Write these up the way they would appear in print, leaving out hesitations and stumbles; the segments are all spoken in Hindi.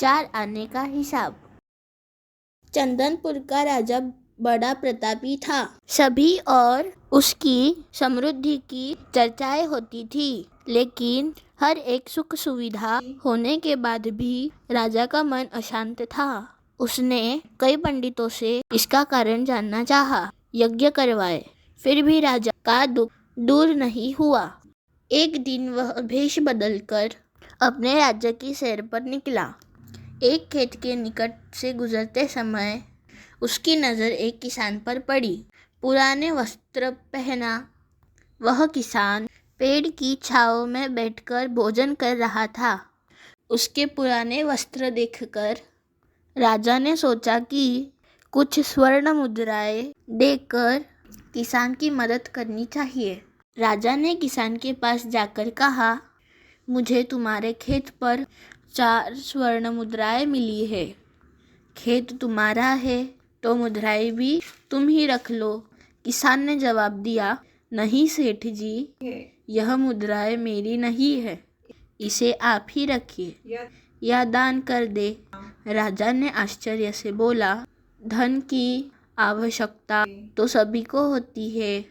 4 आने का हिसाब। चंदनपुर का राजा बड़ा प्रतापी था। सभी और उसकी समृद्धि की चर्चाएं होती थी, लेकिन हर एक सुख सुविधा होने के बाद भी राजा का मन अशांत था। उसने कई पंडितों से इसका कारण जानना चाहा, यज्ञ करवाए, फिर भी राजा का दुख दूर नहीं हुआ। एक दिन वह भेष बदलकर अपने राज्य की सैर पर निकला। एक खेत के निकट से गुजरते समय उसकी नज़र एक किसान पर पड़ी। पुराने वस्त्र पहना वह किसान पेड़ की छांव में बैठकर भोजन कर रहा था। उसके पुराने वस्त्र देखकर राजा ने सोचा कि कुछ स्वर्ण मुद्राएं देकर किसान की मदद करनी चाहिए। राजा ने किसान के पास जाकर कहा, मुझे तुम्हारे खेत पर 4 स्वर्ण मुद्राएं मिली है। खेत तुम्हारा है तो मुद्राएं भी तुम ही रख लो। किसान ने जवाब दिया, नहीं सेठ जी, यह मुद्राएं मेरी नहीं है, इसे आप ही रखिए या दान कर दे। राजा ने आश्चर्य से बोला, धन की आवश्यकता तो सभी को होती है,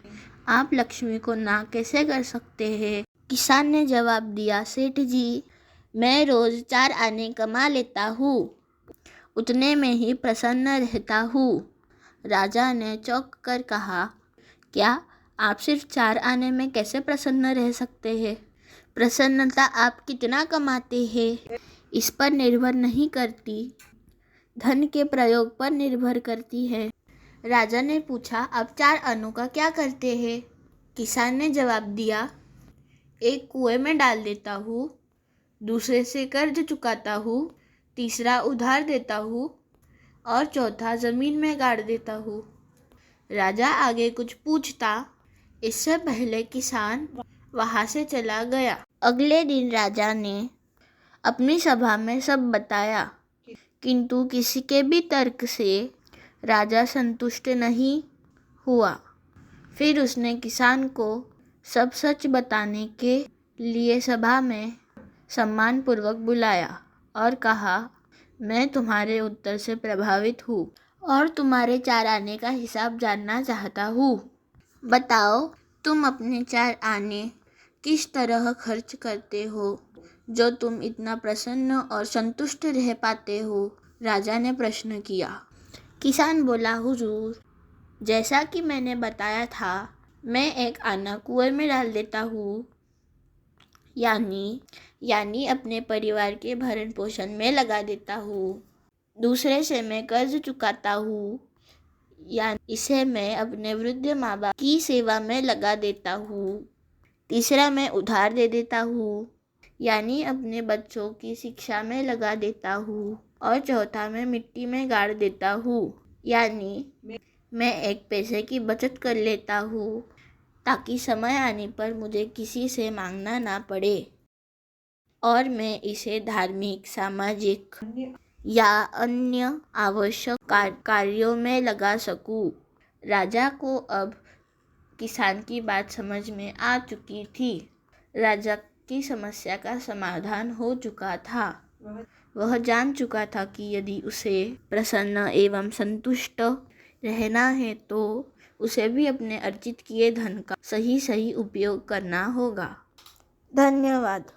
आप लक्ष्मी को ना कैसे कर सकते हैं? किसान ने जवाब दिया, सेठ जी, मैं रोज 4 आने कमा लेता हूँ, उतने में ही प्रसन्न रहता हूँ। राजा ने चौंक कर कहा, क्या आप सिर्फ 4 आने में कैसे प्रसन्न रह सकते हैं? प्रसन्नता आप कितना कमाते हैं इस पर निर्भर नहीं करती, धन के प्रयोग पर निर्भर करती है। राजा ने पूछा, आप 4 आनों का क्या करते हैं? किसान ने जवाब दिया, एक कुएं में डाल देता हूँ, दूसरे से कर्ज चुकाता हूँ, तीसरा उधार देता हूँ और चौथा जमीन में गाड़ देता हूँ। राजा आगे कुछ पूछता, इससे पहले किसान वहां से चला गया। अगले दिन राजा ने अपनी सभा में सब बताया, किंतु किसी के भी तर्क से राजा संतुष्ट नहीं हुआ। फिर उसने किसान को सब सच बताने के लिए सभा में सम्मानपूर्वक बुलाया और कहा, मैं तुम्हारे उत्तर से प्रभावित हूँ और तुम्हारे 4 आने का हिसाब जानना चाहता हूँ। बताओ, तुम अपने 4 आने किस तरह खर्च करते हो जो तुम इतना प्रसन्न और संतुष्ट रह पाते हो? राजा ने प्रश्न किया। किसान बोला, हुजूर, जैसा कि मैंने बताया था, मैं एक आना कुएं में डाल देता हूँ, यानी अपने परिवार के भरण पोषण में लगा देता हूँ। दूसरे से मैं कर्ज चुकाता हूँ, यानी इसे मैं अपने वृद्ध माँ बाप की सेवा में लगा देता हूँ। तीसरा मैं उधार दे देता हूँ, यानी अपने बच्चों की शिक्षा में लगा देता हूँ। और चौथा मैं मिट्टी में गाड़ देता हूँ, यानी मैं एक पैसे की बचत कर लेता हूँ ताकि समय आने पर मुझे किसी से मांगना ना पड़े और मैं इसे धार्मिक, सामाजिक या अन्य आवश्यक कार्यों में लगा सकूं। राजा को अब किसान की बात समझ में आ चुकी थी। राजा की समस्या का समाधान हो चुका था। वह जान चुका था कि यदि उसे प्रसन्न एवं संतुष्ट रहना है तो उसे भी अपने अर्जित किए धन का सही उपयोग करना होगा। धन्यवाद।